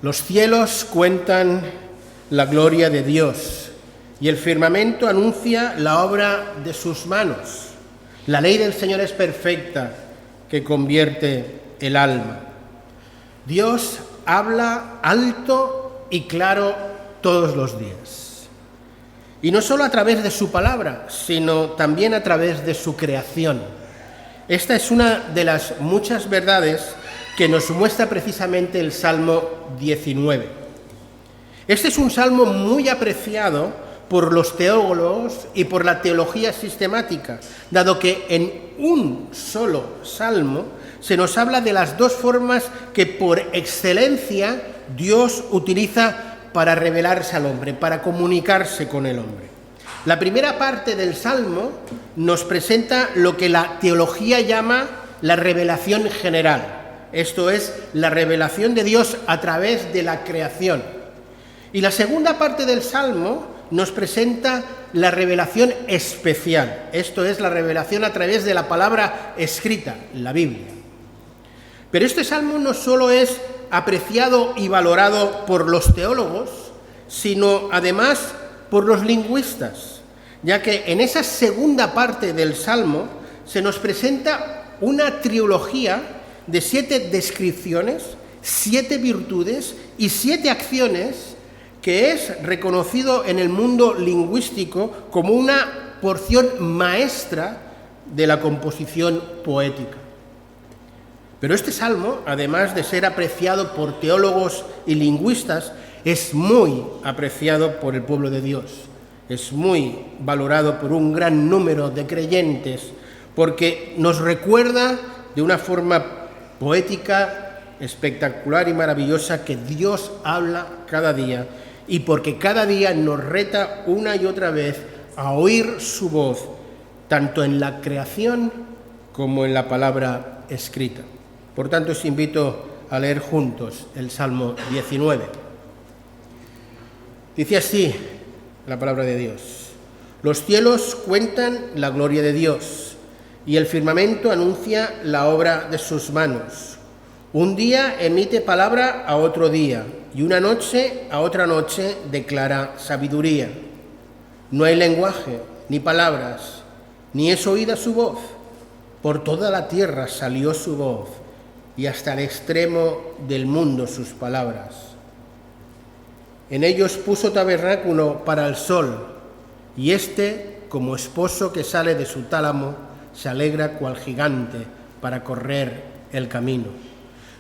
Los cielos cuentan la gloria de Dios y el firmamento anuncia la obra de sus manos. La ley del Señor es perfecta, que convierte el alma. Dios habla alto y claro todos los días. Y no solo a través de su palabra, sino también a través de su creación. Esta es una de las muchas verdades que nos muestra precisamente el Salmo 19. Este es un salmo muy apreciado por los teólogos y por la teología sistemática, dado que en un solo salmo se nos habla de las dos formas que por excelencia Dios utiliza para revelarse al hombre, para comunicarse con el hombre. La primera parte del salmo nos presenta lo que la teología llama la revelación general. Esto es, la revelación de Dios a través de la creación. Y la segunda parte del Salmo nos presenta la revelación especial. Esto es, la revelación a través de la palabra escrita, la Biblia. Pero este Salmo no solo es apreciado y valorado por los teólogos, sino además por los lingüistas, ya que en esa segunda parte del Salmo se nos presenta una trilogía de 7 descripciones, 7 virtudes y 7 acciones que es reconocido en el mundo lingüístico como una porción maestra de la composición poética. Pero este salmo, además de ser apreciado por teólogos y lingüistas, es muy apreciado por el pueblo de Dios. Es muy valorado por un gran número de creyentes porque nos recuerda de una forma poética, espectacular y maravillosa que Dios habla cada día y porque cada día nos reta una y otra vez a oír su voz, tanto en la creación como en la palabra escrita. Por tanto, os invito a leer juntos el Salmo 19. Dice así la palabra de Dios: los cielos cuentan la gloria de Dios, y el firmamento anuncia la obra de sus manos. Un día emite palabra a otro día, y una noche a otra noche declara sabiduría. No hay lenguaje, ni palabras, ni es oída su voz. Por toda la tierra salió su voz, y hasta el extremo del mundo sus palabras. En ellos puso tabernáculo para el sol, y éste, como esposo que sale de su tálamo, se alegra cual gigante para correr el camino.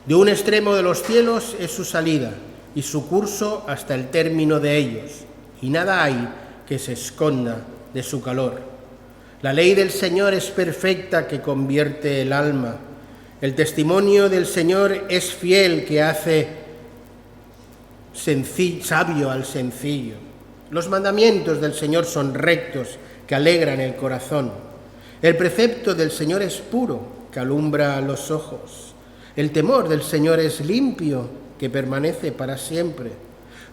De un extremo de los cielos es su salida y su curso hasta el término de ellos, y nada hay que se esconda de su calor. La ley del Señor es perfecta, que convierte el alma. El testimonio del Señor es fiel, que hace sabio al sencillo. Los mandamientos del Señor son rectos, que alegran el corazón. El precepto del Señor es puro, que alumbra los ojos. El temor del Señor es limpio, que permanece para siempre.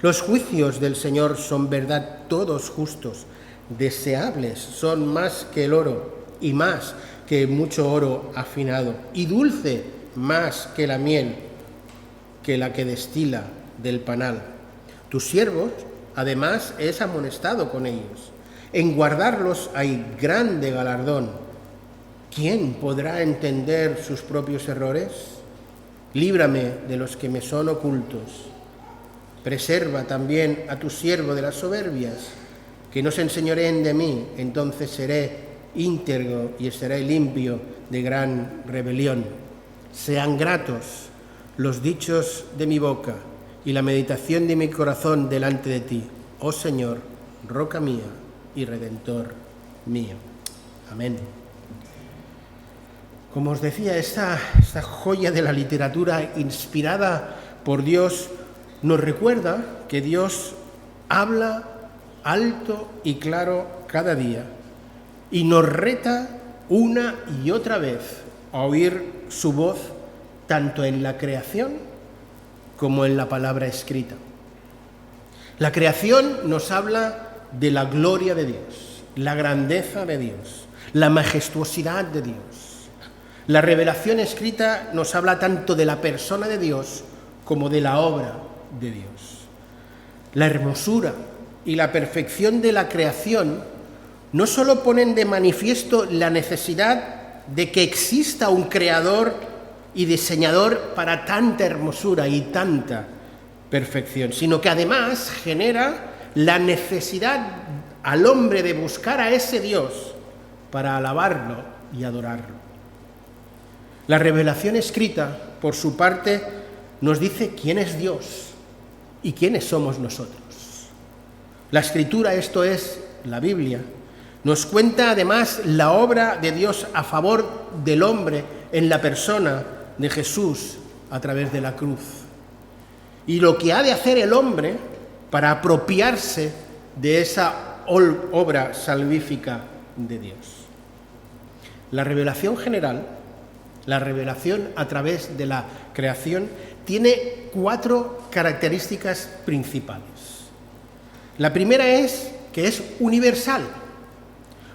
Los juicios del Señor son verdad, todos justos. Deseables son más que el oro, y más que mucho oro afinado, y dulce más que la miel, que la que destila del panal. Tus siervos, además, es amonestado con ellos. En guardarlos hay grande galardón. ¿Quién podrá entender sus propios errores? Líbrame de los que me son ocultos. Preserva también a tu siervo de las soberbias, que no se enseñoreen de mí, entonces seré íntegro y estaré limpio de gran rebelión. Sean gratos los dichos de mi boca y la meditación de mi corazón delante de ti, oh Señor, roca mía y redentor mío. Amén. Como os decía, esta joya de la literatura inspirada por Dios nos recuerda que Dios habla alto y claro cada día y nos reta una y otra vez a oír su voz tanto en la creación como en la palabra escrita. La creación nos habla de la gloria de Dios, la grandeza de Dios, la majestuosidad de Dios. La revelación escrita nos habla tanto de la persona de Dios como de la obra de Dios. La hermosura y la perfección de la creación no solo ponen de manifiesto la necesidad de que exista un creador y diseñador para tanta hermosura y tanta perfección, sino que además genera la necesidad al hombre de buscar a ese Dios para alabarlo y adorarlo. La revelación escrita, por su parte, nos dice quién es Dios y quiénes somos nosotros. La Escritura, esto es, la Biblia, nos cuenta además la obra de Dios a favor del hombre en la persona de Jesús a través de la cruz. Y lo que ha de hacer el hombre para apropiarse de esa obra salvífica de Dios. La revelación general, la revelación a través de la creación, tiene 4 características principales. La primera es que es universal,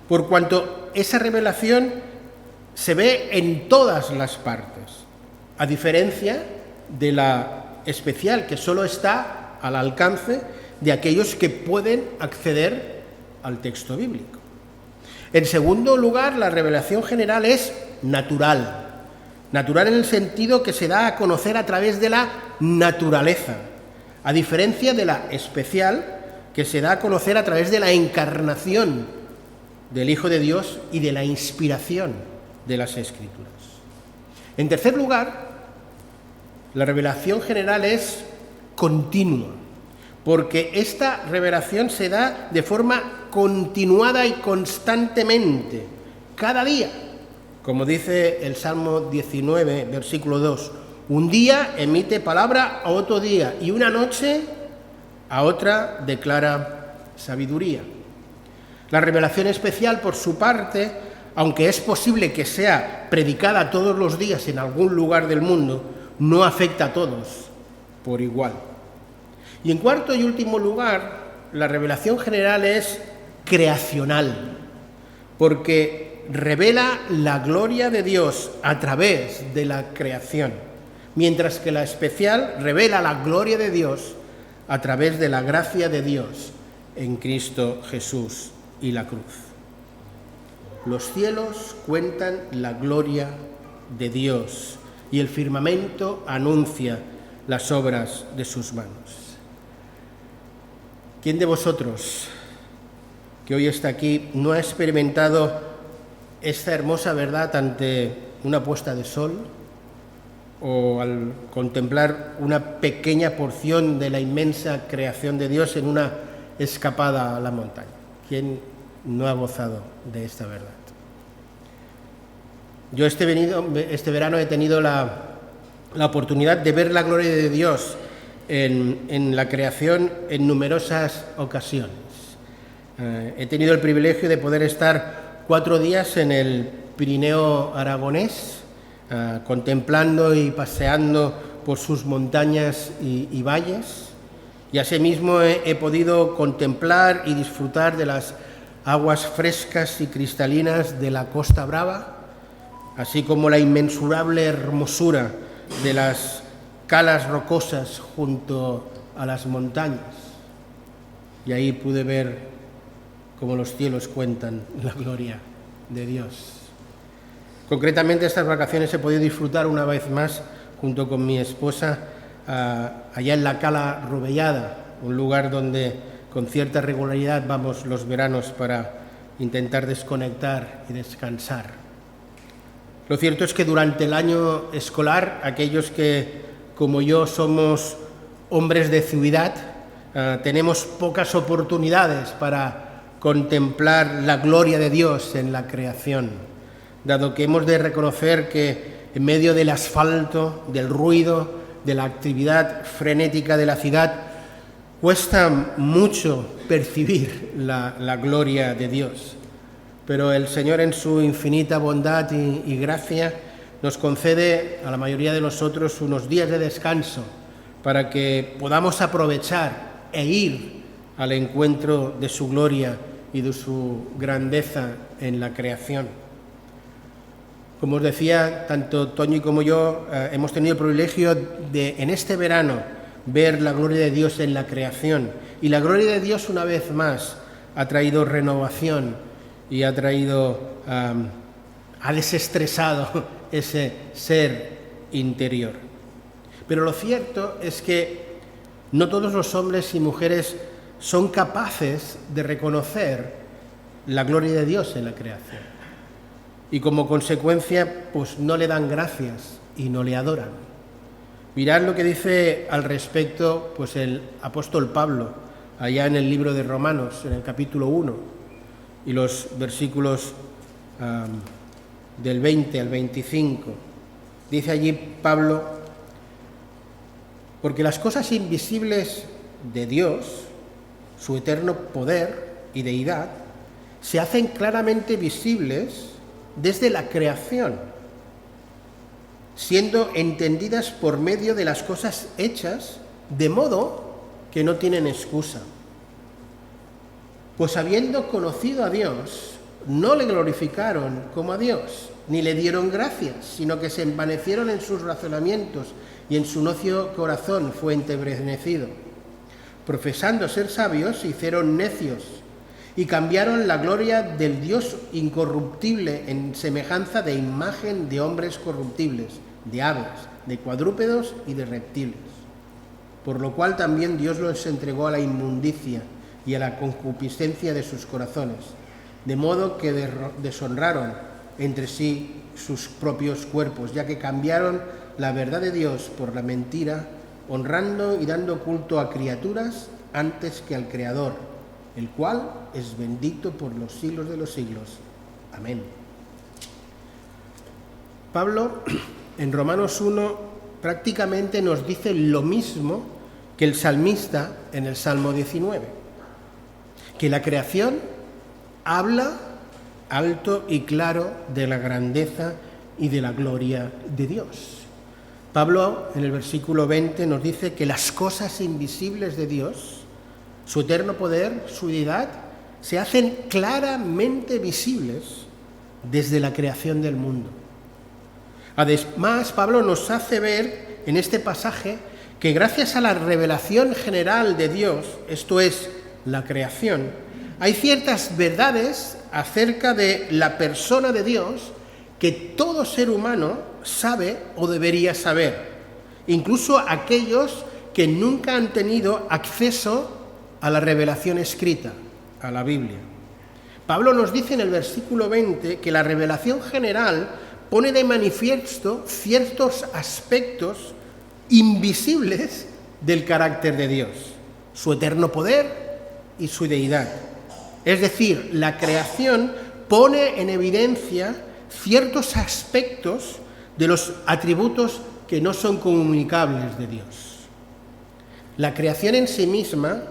por cuanto esa revelación se ve en todas las partes, a diferencia de la especial, que solo está al alcance de aquellos que pueden acceder al texto bíblico. En segundo lugar, la revelación general es natural. Natural en el sentido que se da a conocer a través de la naturaleza, a diferencia de la especial, que se da a conocer a través de la encarnación del Hijo de Dios y de la inspiración de las Escrituras. En tercer lugar, la revelación general es continua, porque esta revelación se da de forma continuada y constantemente, cada día. Como dice el Salmo 19, versículo 2, un día emite palabra a otro día y una noche a otra declara sabiduría. La revelación especial, por su parte, aunque es posible que sea predicada todos los días en algún lugar del mundo, no afecta a todos por igual. Y en cuarto y último lugar, la revelación general es creacional, porque revela la gloria de Dios a través de la creación, mientras que la especial revela la gloria de Dios a través de la gracia de Dios en Cristo Jesús y la cruz. Los cielos cuentan la gloria de Dios y el firmamento anuncia las obras de sus manos. ¿Quién de vosotros que hoy está aquí no ha experimentado esta hermosa verdad ante una puesta de sol o al contemplar una pequeña porción de la inmensa creación de Dios en una escapada a la montaña? ¿Quién no ha gozado de esta verdad? Yo este verano he tenido la oportunidad de ver la gloria de Dios en la creación en numerosas ocasiones. He tenido el privilegio de poder estar 4 días en el Pirineo aragonés, contemplando y paseando por sus montañas y valles, y asimismo he podido contemplar y disfrutar de las aguas frescas y cristalinas de la Costa Brava, así como la inmensurable hermosura de las calas rocosas junto a las montañas. Y ahí pude ver cómo los cielos cuentan la gloria de Dios. Concretamente, estas vacaciones he podido disfrutar una vez más, junto con mi esposa, allá en la Cala Rovellada, un lugar donde con cierta regularidad vamos los veranos para intentar desconectar y descansar. Lo cierto es que durante el año escolar, aquellos que, como yo, somos hombres de ciudad, tenemos pocas oportunidades para contemplar la gloria de Dios en la creación, dado que hemos de reconocer que en medio del asfalto, del ruido, de la actividad frenética de la ciudad, cuesta mucho percibir la gloria de Dios. Pero el Señor, en su infinita bondad y gracia, nos concede a la mayoría de nosotros unos días de descanso para que podamos aprovechar e ir al encuentro de su gloria y de su grandeza en la creación. Como os decía, tanto Toño como yo hemos tenido el privilegio de, en este verano, ver la gloria de Dios en la creación. Y la gloria de Dios, una vez más, ha traído renovación y ha desestresado ese ser interior. Pero lo cierto es que no todos los hombres y mujeres son capaces de reconocer la gloria de Dios en la creación. Y como consecuencia, pues no le dan gracias y no le adoran. Mirad lo que dice al respecto pues el apóstol Pablo, allá en el libro de Romanos, en el capítulo 1, y los versículos del 20 al 25. Dice allí Pablo: porque las cosas invisibles de Dios, su eterno poder y deidad, se hacen claramente visibles desde la creación, siendo entendidas por medio de las cosas hechas, de modo que no tienen excusa. Pues habiendo conocido a Dios, no le glorificaron como a Dios, ni le dieron gracias, sino que se envanecieron en sus razonamientos, y en su necio corazón fue entenebrecido. Profesando ser sabios, se hicieron necios, y cambiaron la gloria del Dios incorruptible en semejanza de imagen de hombres corruptibles, de aves, de cuadrúpedos y de reptiles. Por lo cual también Dios los entregó a la inmundicia y a la concupiscencia de sus corazones, de modo que deshonraron entre sí sus propios cuerpos, ya que cambiaron la verdad de Dios por la mentira, honrando y dando culto a criaturas antes que al Creador, el cual es bendito por los siglos de los siglos. Amén. Pablo, en Romanos 1, prácticamente nos dice lo mismo que el salmista en el Salmo 19, que la creación habla alto y claro de la grandeza y de la gloria de Dios. Pablo, en el versículo 20, nos dice que las cosas invisibles de Dios, su eterno poder, su deidad, se hacen claramente visibles desde la creación del mundo. Además, Pablo nos hace ver en este pasaje que gracias a la revelación general de Dios, esto es, la creación, hay ciertas verdades acerca de la persona de Dios que todo ser humano sabe o debería saber, incluso aquellos que nunca han tenido acceso a la revelación escrita, a la Biblia. Pablo nos dice en el versículo 20 que la revelación general pone de manifiesto ciertos aspectos invisibles del carácter de Dios, su eterno poder y su deidad. Es decir, la creación pone en evidencia ciertos aspectos de los atributos que no son comunicables de Dios. La creación en sí misma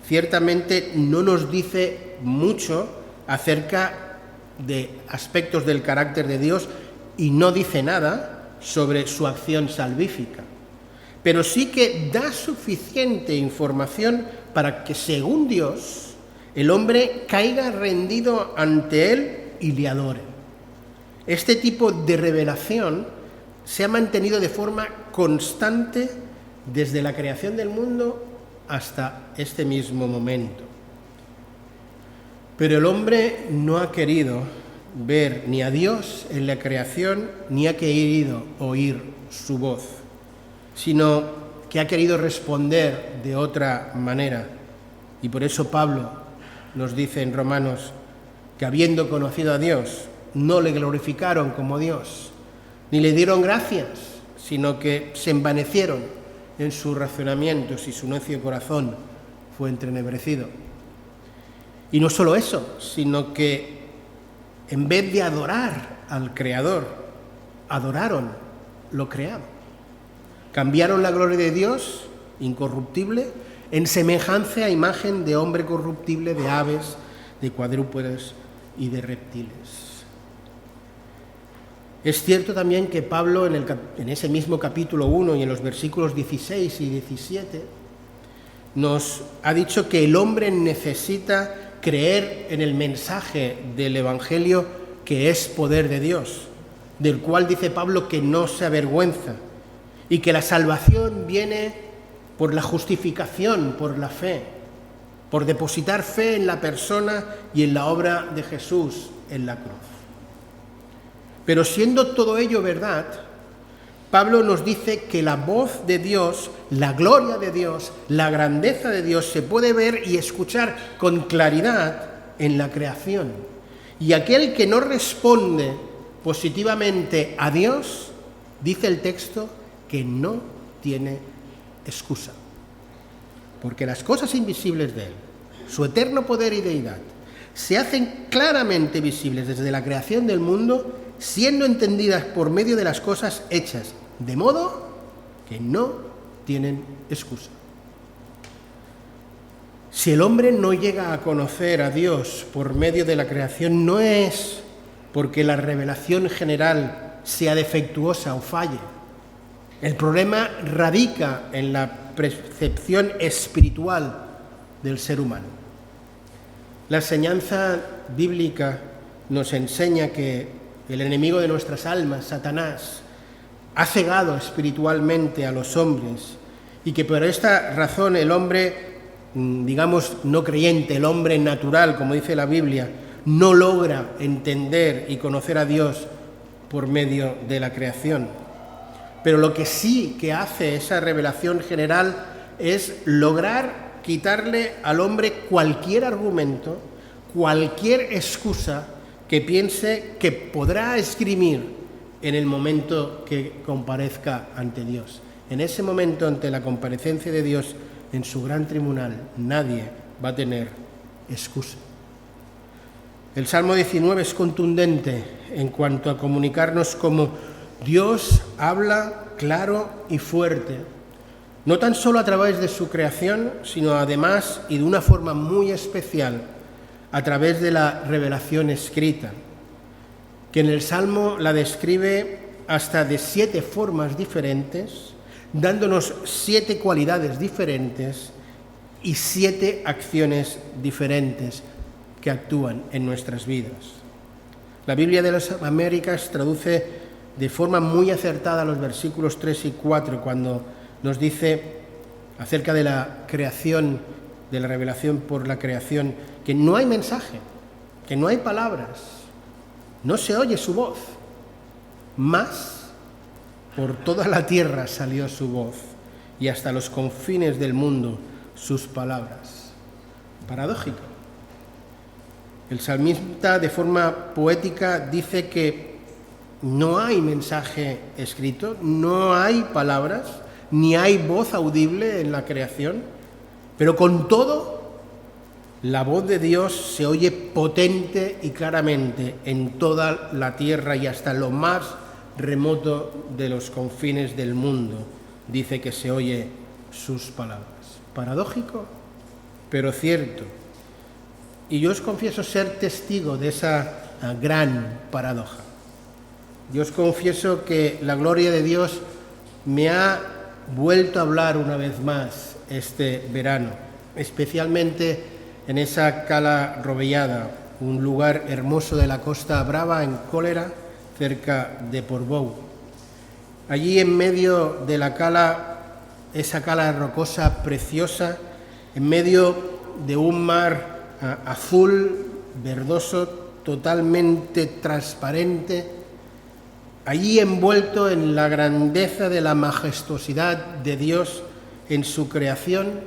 ciertamente no nos dice mucho acerca de aspectos del carácter de Dios y no dice nada sobre su acción salvífica, pero sí que da suficiente información para que, según Dios, el hombre caiga rendido ante Él y le adore. Este tipo de revelación se ha mantenido de forma constante desde la creación del mundo hasta este mismo momento. Pero el hombre no ha querido ver ni a Dios en la creación, ni ha querido oír su voz, sino que ha querido responder de otra manera. Y por eso Pablo nos dice en Romanos que habiendo conocido a Dios, no le glorificaron como Dios, ni le dieron gracias, sino que se envanecieron en sus razonamientos y su necio corazón fue entenebrecido. Y no solo eso, sino que en vez de adorar al Creador, adoraron lo creado. Cambiaron la gloria de Dios, incorruptible, en semejanza a imagen de hombre corruptible, de aves, de cuadrúpedos y de reptiles. Es cierto también que Pablo en ese mismo capítulo 1 y en los versículos 16 y 17 nos ha dicho que el hombre necesita creer en el mensaje del Evangelio, que es poder de Dios, del cual dice Pablo que no se avergüenza, y que la salvación viene por la justificación, por la fe, por depositar fe en la persona y en la obra de Jesús en la cruz. Pero siendo todo ello verdad, Pablo nos dice que la voz de Dios, la gloria de Dios, la grandeza de Dios se puede ver y escuchar con claridad en la creación. Y aquel que no responde positivamente a Dios, dice el texto, que no tiene excusa. Porque las cosas invisibles de Él, su eterno poder y deidad, se hacen claramente visibles desde la creación del mundo, siendo entendidas por medio de las cosas hechas, de modo que no tienen excusa. Si el hombre no llega a conocer a Dios por medio de la creación, no es porque la revelación general sea defectuosa o falle. El problema radica en la percepción espiritual del ser humano. La enseñanza bíblica nos enseña que el enemigo de nuestras almas, Satanás, ha cegado espiritualmente a los hombres y que por esta razón el hombre, digamos, no creyente, el hombre natural, como dice la Biblia, no logra entender y conocer a Dios por medio de la creación. Pero lo que sí que hace esa revelación general es lograr quitarle al hombre cualquier argumento, cualquier excusa que piense que podrá esgrimir en el momento que comparezca ante Dios. En ese momento, ante la comparecencia de Dios en su gran tribunal, nadie va a tener excusa. El Salmo 19 es contundente en cuanto a comunicarnos cómo Dios habla claro y fuerte, no tan solo a través de su creación, sino además y de una forma muy especial a través de la revelación escrita, que en el Salmo la describe hasta de 7 formas diferentes, dándonos 7 cualidades diferentes y 7 acciones diferentes que actúan en nuestras vidas. La Biblia de las Américas traduce de forma muy acertada los versículos 3 y 4 cuando nos dice acerca de la creación, de la revelación por la creación, que no hay mensaje, que no hay palabras, no se oye su voz, mas por toda la tierra salió su voz y hasta los confines del mundo sus palabras. Paradójico. El salmista de forma poética dice que no hay mensaje escrito, no hay palabras, ni hay voz audible en la creación, pero con todo, la voz de Dios se oye potente y claramente en toda la tierra y hasta lo más remoto de los confines del mundo. Dice que se oye sus palabras. Paradójico, pero cierto. Y yo os confieso ser testigo de esa gran paradoja. Yo os confieso que la gloria de Dios me ha vuelto a hablar una vez más este verano, especialmente en esa cala Rovellada, un lugar hermoso de la Costa Brava, en Cólera, cerca de Portbou. Allí en medio de la cala, esa cala rocosa preciosa, en medio de un mar azul, verdoso, totalmente transparente, allí envuelto en la grandeza de la majestuosidad de Dios en su creación,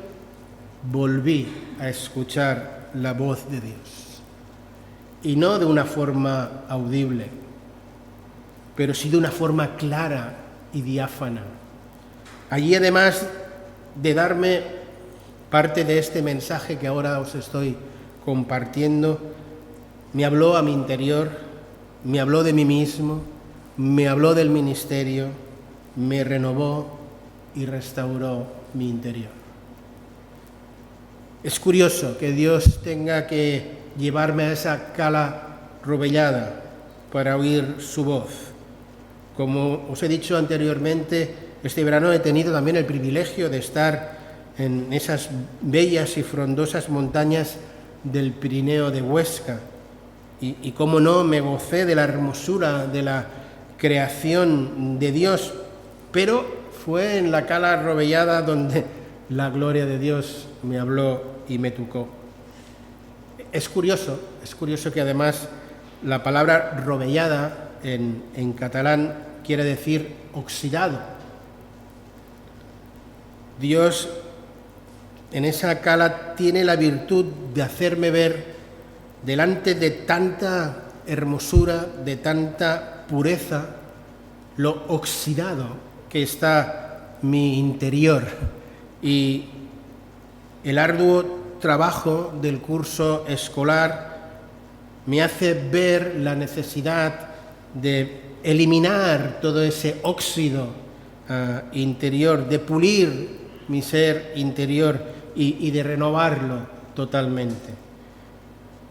volví a escuchar la voz de Dios. Y no de una forma audible, pero sí de una forma clara y diáfana. Allí, además de darme parte de este mensaje que ahora os estoy compartiendo, me habló a mi interior, me habló de mí mismo, me habló del ministerio, me renovó y restauró mi interior. Es curioso que Dios tenga que llevarme a esa cala Rovellada para oír su voz. Como os he dicho anteriormente, este verano he tenido también el privilegio de estar en esas bellas y frondosas montañas del Pirineo de Huesca. Y cómo no, me gocé de la hermosura de la creación de Dios, pero fue en la cala Rovellada donde la gloria de Dios me habló y me tocó. Es curioso que además la palabra rovellada en catalán quiere decir oxidado. Dios en esa cala tiene la virtud de hacerme ver delante de tanta hermosura, de tanta pureza, lo oxidado que está mi interior. Y el arduo trabajo del curso escolar me hace ver la necesidad de eliminar todo ese óxido interior, de pulir mi ser interior y de renovarlo totalmente.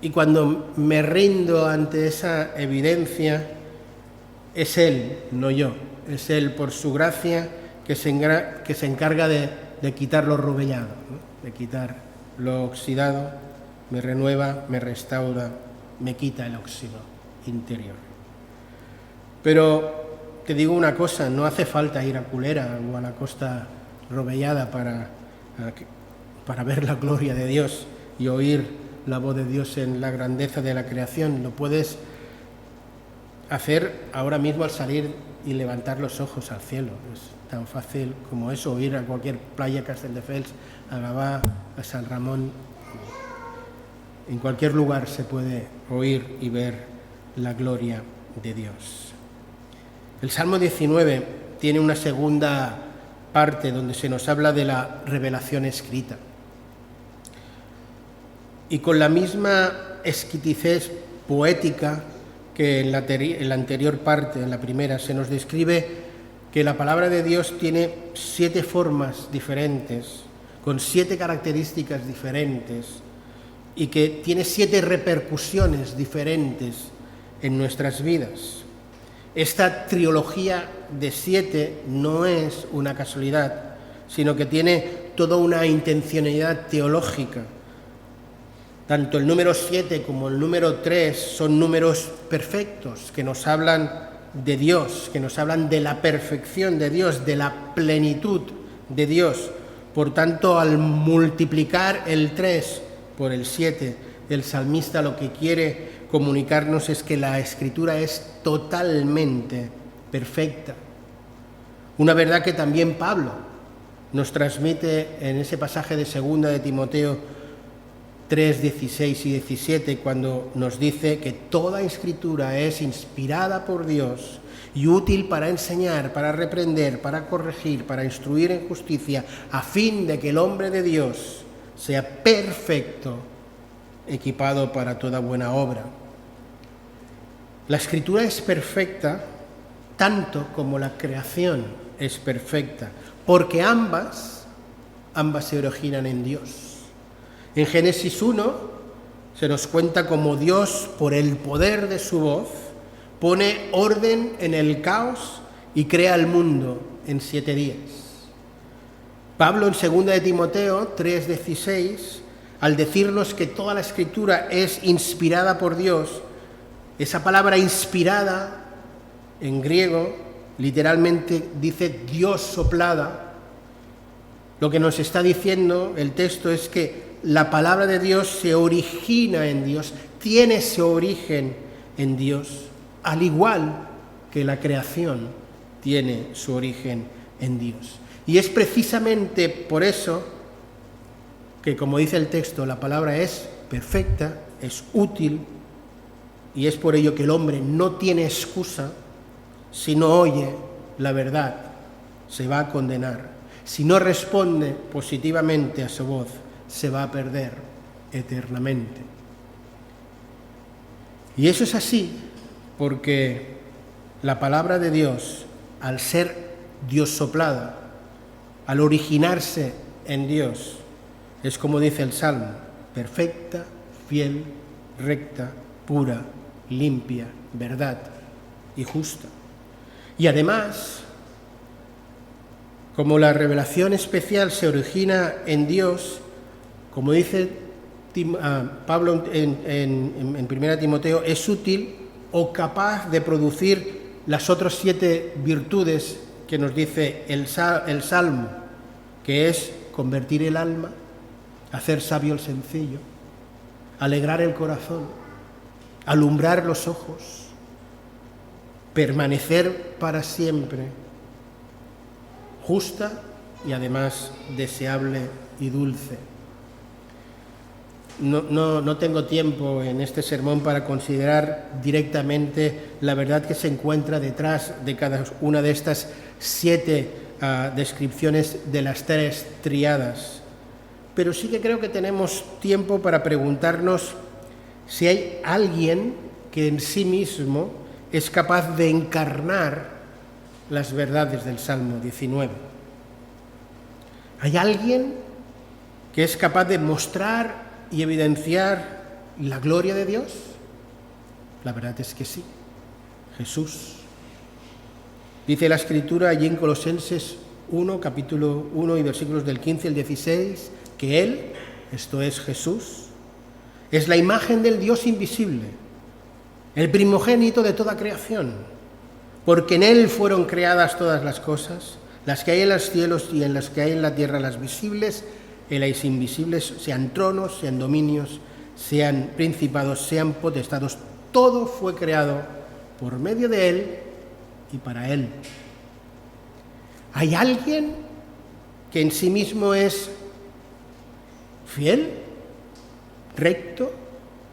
Y cuando me rindo ante esa evidencia, es Él, no yo, es Él por su gracia que se encarga de quitar lo rovellado, ¿no? De quitar lo oxidado, me renueva, me restaura, me quita el óxido interior. Pero te digo una cosa, no hace falta ir a Culera o a la Costa Rovellada para ver la gloria de Dios y oír la voz de Dios en la grandeza de la creación. Lo puedes hacer ahora mismo al salir y levantar los ojos al cielo. Es tan fácil como eso, o ir a cualquier playa, Castelldefels, a Gavà, a San Ramón. En cualquier lugar se puede oír y ver la gloria de Dios. El Salmo 19 tiene una segunda parte donde se nos habla de la revelación escrita. Y con la misma exquisitez poética que en la anterior parte, en la primera, se nos describe que la palabra de Dios tiene 7 formas diferentes, con 7 características diferentes, y que tiene 7 repercusiones diferentes en nuestras vidas. Esta trilogía de 7 no es una casualidad, sino que tiene toda una intencionalidad teológica. Tanto el número 7 como el número 3 son números perfectos que nos hablan de Dios, que nos hablan de la perfección de Dios, de la plenitud de Dios. Por tanto, al multiplicar el 3 por el 7, el salmista lo que quiere comunicarnos es que la Escritura es totalmente perfecta. Una verdad que también Pablo nos transmite en ese pasaje de 2 de Timoteo 3, 16 y 17, cuando nos dice que toda Escritura es inspirada por Dios y útil para enseñar, para reprender, para corregir, para instruir en justicia, a fin de que el hombre de Dios sea perfecto, equipado para toda buena obra. La Escritura es perfecta tanto como la creación es perfecta, porque ambas se originan en Dios. En Génesis 1 se nos cuenta cómo Dios, por el poder de su voz, pone orden en el caos y crea el mundo en 7 días. Pablo en 2 de Timoteo 3:16, al decirnos que toda la Escritura es inspirada por Dios, esa palabra inspirada en griego literalmente dice Dios soplada. Lo que nos está diciendo el texto es que la palabra de Dios se origina en Dios, tiene su origen en Dios, al igual que la creación tiene su origen en Dios. Y es precisamente por eso que, como dice el texto, la palabra es perfecta, es útil, y es por ello que el hombre no tiene excusa. Si no oye la verdad, se va a condenar. Si no responde positivamente a su voz, se va a perder eternamente. Y eso es así porque la palabra de Dios, al ser Dios soplada, al originarse en Dios, es como dice el Salmo, perfecta, fiel, recta, pura, limpia, verdad y justa. Y además, como la revelación especial se origina en Dios, como dice Pablo en 1 Timoteo, es útil o capaz de producir las otras 7 virtudes que nos dice el Salmo, que es convertir el alma, hacer sabio el sencillo, alegrar el corazón, alumbrar los ojos, permanecer para siempre, justa y además deseable y dulce. No tengo tiempo en este sermón para considerar directamente la verdad que se encuentra detrás de cada una de estas 7 descripciones de las 3 tríadas, pero sí que creo que tenemos tiempo para preguntarnos si hay alguien que en sí mismo es capaz de encarnar las verdades del Salmo 19. ¿Hay alguien que es capaz de mostrar y evidenciar la gloria de Dios? La verdad es que sí, Jesús. Dice la Escritura allí en Colosenses 1, capítulo 1 y versículos del 15 al 16, que Él, esto es Jesús, es la imagen del Dios invisible, el primogénito de toda creación, porque en Él fueron creadas todas las cosas, las que hay en los cielos y en las que hay en la tierra, las visibles y las invisibles, sean tronos, sean dominios, sean principados, sean potestados, todo fue creado por medio de Él y para Él. ¿Hay alguien que en sí mismo es fiel, recto,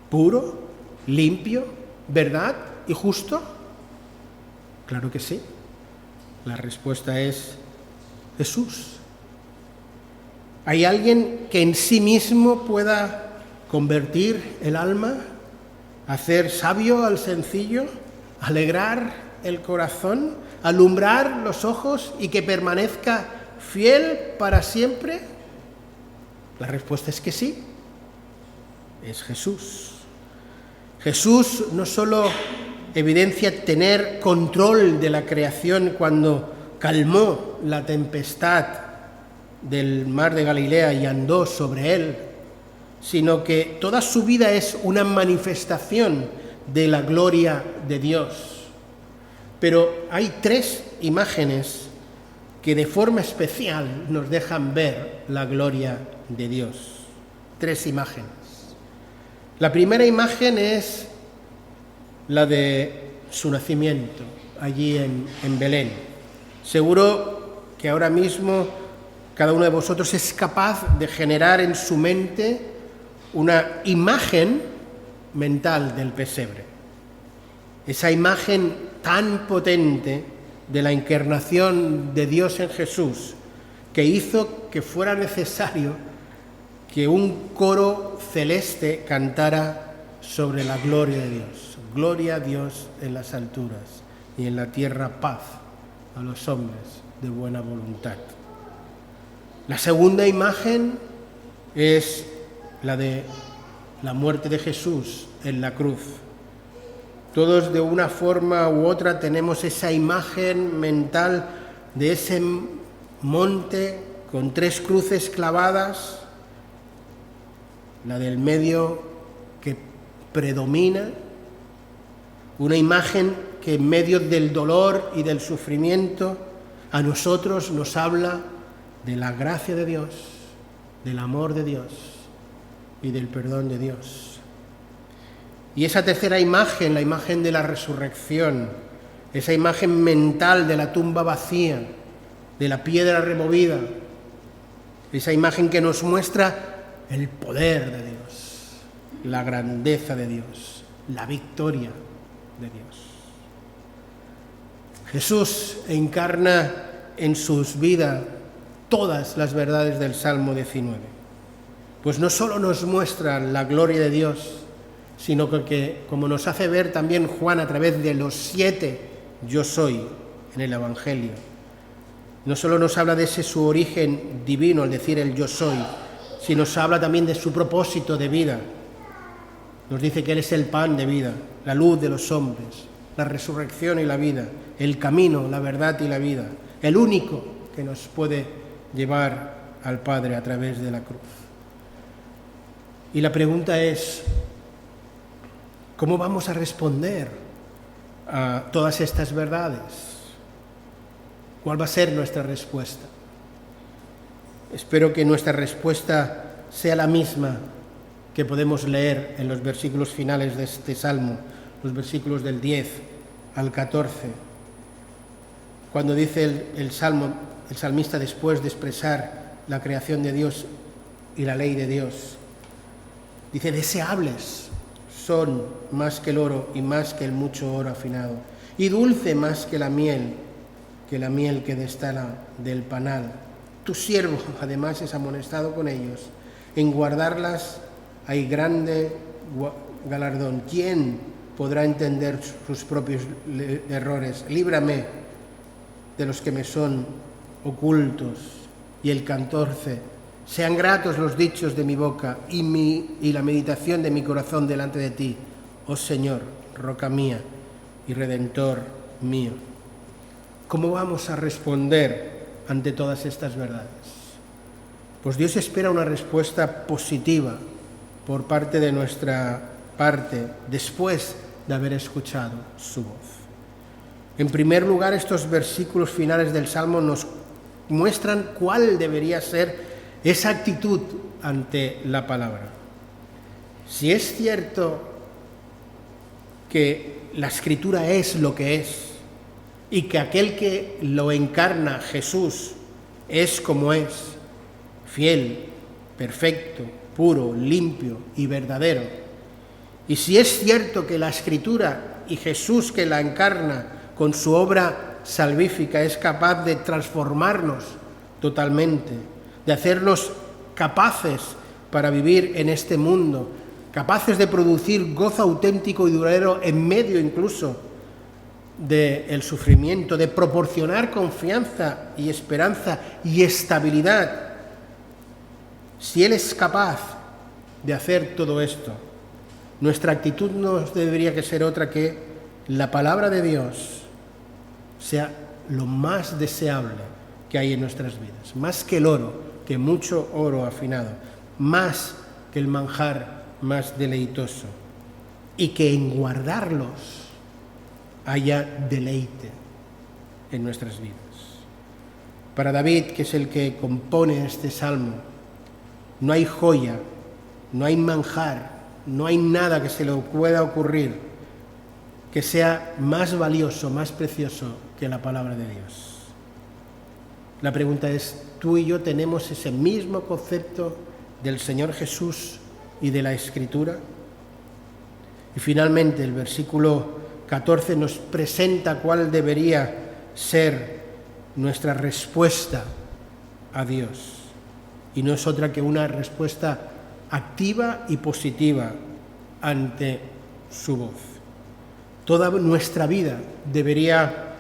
puro, limpio, verdad y justo? Claro que sí. La respuesta es Jesús. ¿Hay alguien que en sí mismo pueda convertir el alma, hacer sabio al sencillo, alegrar el corazón, alumbrar los ojos y que permanezca fiel para siempre? La respuesta es que sí. Es Jesús. Jesús no solo evidencia tener control de la creación cuando calmó la tempestad del mar de Galilea y andó sobre él, sino que toda su vida es una manifestación de la gloria de Dios. Pero hay 3 imágenes que de forma especial nos dejan ver la gloria de Dios. 3 imágenes. La primera imagen es la de su nacimiento, allí en Belén. Seguro que ahora mismo cada uno de vosotros es capaz de generar en su mente una imagen mental del pesebre. Esa imagen tan potente de la encarnación de Dios en Jesús, que hizo que fuera necesario que un coro celeste cantara sobre la gloria de Dios. Gloria a Dios en las alturas y en la tierra paz a los hombres de buena voluntad. La segunda imagen es la de la muerte de Jesús en la cruz. Todos de una forma u otra tenemos esa imagen mental de ese monte con 3 cruces clavadas, la del medio que predomina, una imagen que en medio del dolor y del sufrimiento a nosotros nos habla de la gracia de Dios, del amor de Dios y del perdón de Dios. Y esa tercera imagen, la imagen de la resurrección, esa imagen mental de la tumba vacía, de la piedra removida, esa imagen que nos muestra el poder de Dios, la grandeza de Dios, la victoria de Dios. Jesús encarna en sus vidas todas las verdades del Salmo 19. Pues no solo nos muestra la gloria de Dios, sino que, como nos hace ver también Juan a través de los 7 yo soy en el Evangelio, no solo nos habla de ese su origen divino al decir el yo soy, sino nos habla también de su propósito de vida. Nos dice que Él es el pan de vida, la luz de los hombres, la resurrección y la vida, el camino, la verdad y la vida, el único que nos puede llevar al Padre a través de la cruz. Y la pregunta es, ¿cómo vamos a responder a todas estas verdades? ¿Cuál va a ser nuestra respuesta? Espero que nuestra respuesta sea la misma que podemos leer en los versículos finales de este salmo, los versículos del 10 al 14, cuando dice el salmista, después de expresar la creación de Dios y la ley de Dios, dice: deseables son más que el oro y más que el mucho oro afinado, y dulce más que la miel que destala del panal. Tu siervo además es amonestado con ellos, en guardarlas hay grande galardón. ¿Quién podrá entender sus propios errores? Líbrame de los que me son ocultos. Y el 14: sean gratos los dichos de mi boca y la meditación de mi corazón delante de ti, oh Señor, roca mía y redentor mío. ¿Cómo vamos a responder ante todas estas verdades? Pues Dios espera una respuesta positiva por parte de nuestra parte después de haber escuchado su voz. En primer lugar, estos versículos finales del Salmo nos muestran cuál debería ser esa actitud ante la palabra. Si es cierto que la Escritura es lo que es y que aquel que lo encarna, Jesús, es como es, fiel, perfecto, puro, limpio y verdadero. Y si es cierto que la Escritura y Jesús que la encarna con su obra salvífica es capaz de transformarnos totalmente, de hacernos capaces para vivir en este mundo, capaces de producir gozo auténtico y duradero en medio incluso del sufrimiento, de proporcionar confianza y esperanza y estabilidad. Si Él es capaz de hacer todo esto, nuestra actitud no debería que ser otra que la palabra de Dios sea lo más deseable que hay en nuestras vidas, más que el oro, que mucho oro afinado, más que el manjar más deleitoso, y que en guardarlos haya deleite en nuestras vidas. Para David, que es el que compone este salmo, no hay joya, no hay manjar, no hay nada que se le pueda ocurrir que sea más valioso, más precioso que la palabra de Dios. La pregunta es, ¿tú y yo tenemos ese mismo concepto del Señor Jesús y de la Escritura? Y finalmente el versículo 14 nos presenta cuál debería ser nuestra respuesta a Dios. Y no es otra que una respuesta activa y positiva ante su voz. Toda nuestra vida debería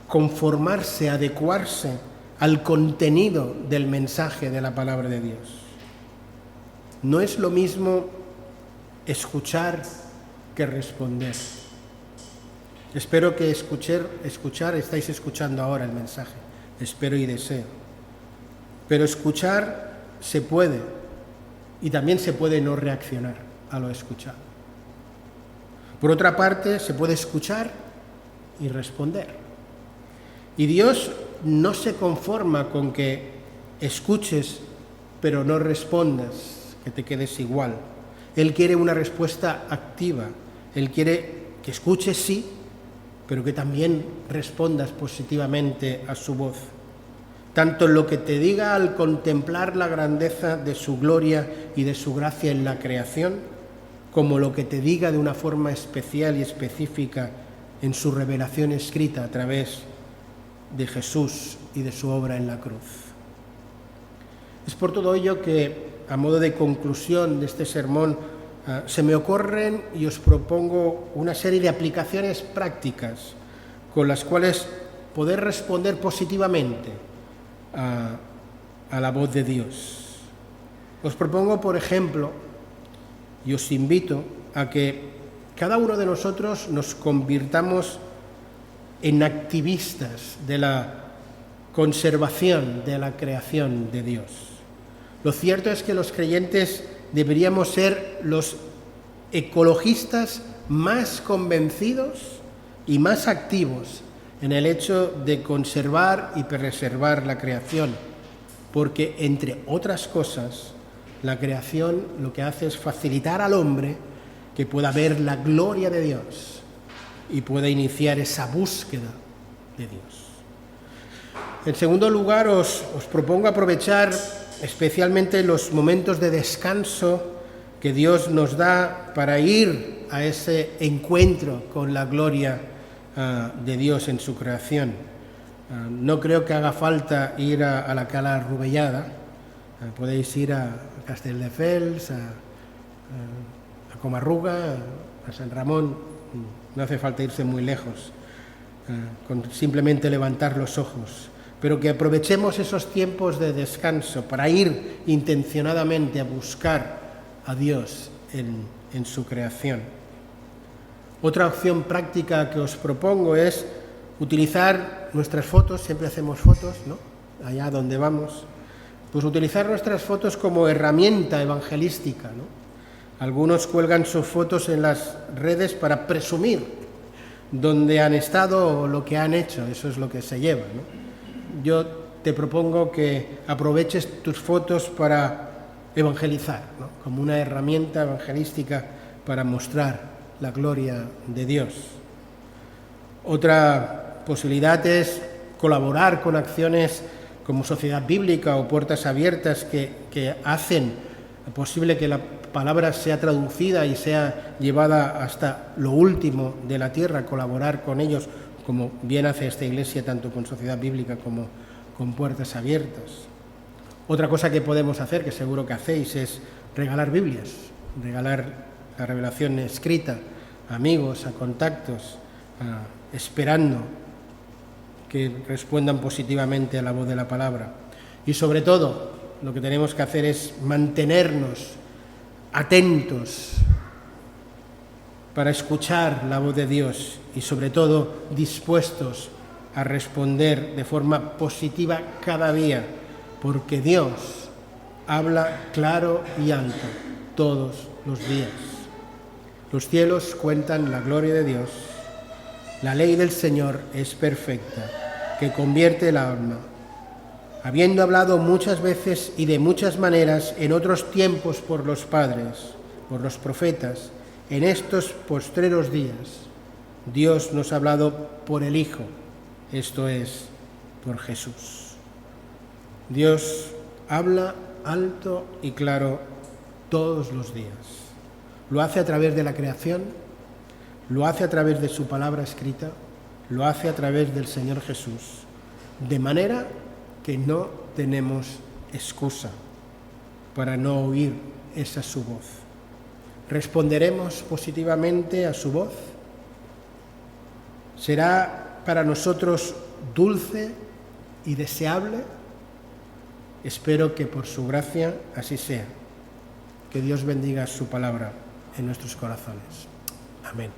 conformarse, adecuarse al contenido del mensaje de la palabra de Dios. No es lo mismo escuchar que responder. Espero que escuchar, estáis escuchando ahora el mensaje, espero y deseo. Pero escuchar se puede, y también se puede no reaccionar a lo escuchado. Por otra parte, se puede escuchar y responder. Y Dios no se conforma con que escuches, pero no respondas, que te quedes igual. Él quiere una respuesta activa. Él quiere que escuches, sí, pero que también respondas positivamente a su voz. Tanto lo que te diga al contemplar la grandeza de su gloria y de su gracia en la creación, como lo que te diga de una forma especial y específica en su revelación escrita a través de Jesús y de su obra en la cruz. Es por todo ello que, a modo de conclusión de este sermón, se me ocurren y os propongo una serie de aplicaciones prácticas con las cuales poder responder positivamente a la voz de Dios. Os propongo, por ejemplo, y os invito a que cada uno de nosotros nos convirtamos en activistas de la conservación de la creación de Dios. Lo cierto es que los creyentes deberíamos ser los ecologistas más convencidos y más activos en el hecho de conservar y preservar la creación, porque, entre otras cosas, la creación lo que hace es facilitar al hombre que pueda ver la gloria de Dios y pueda iniciar esa búsqueda de Dios. En segundo lugar, os propongo aprovechar especialmente los momentos de descanso que Dios nos da para ir a ese encuentro con la gloria de Dios en su creación. No creo que haga falta ir a la Cala Rovellada. Podéis ir a Castelldefels, a Comarruga, a San Ramón. No hace falta irse muy lejos, con simplemente levantar los ojos. Pero que aprovechemos esos tiempos de descanso para ir intencionadamente a buscar a Dios en su creación. Otra opción práctica que os propongo es utilizar nuestras fotos, siempre hacemos fotos, ¿no? Allá donde vamos, pues utilizar nuestras fotos como herramienta evangelística, ¿no? Algunos cuelgan sus fotos en las redes para presumir dónde han estado o lo que han hecho, eso es lo que se lleva, ¿no? Yo te propongo que aproveches tus fotos para evangelizar, ¿no? Como una herramienta evangelística para mostrar la gloria de Dios. Otra posibilidad es colaborar con acciones como Sociedad Bíblica o Puertas Abiertas que hacen posible que la palabra sea traducida y sea llevada hasta lo último de la tierra, colaborar con ellos, como bien hace esta Iglesia, tanto con Sociedad Bíblica como con Puertas Abiertas. Otra cosa que podemos hacer, que seguro que hacéis, es regalar Biblias, regalar la revelación escrita a amigos, a contactos, esperando que respondan positivamente a la voz de la palabra. Y sobre todo, lo que tenemos que hacer es mantenernos atentos para escuchar la voz de Dios y sobre todo dispuestos a responder de forma positiva cada día, porque Dios habla claro y alto todos los días. Los cielos cuentan la gloria de Dios, la ley del Señor es perfecta, que convierte el alma. Habiendo hablado muchas veces y de muchas maneras en otros tiempos por los padres, por los profetas, en estos postreros días, Dios nos ha hablado por el Hijo, esto es, por Jesús. Dios habla alto y claro todos los días. Lo hace a través de la creación, lo hace a través de su palabra escrita, lo hace a través del Señor Jesús, de manera que no tenemos excusa para no oír esa su voz. ¿Responderemos positivamente a su voz? ¿Será para nosotros dulce y deseable? Espero que por su gracia así sea. Que Dios bendiga su palabra en nuestros corazones. Amén.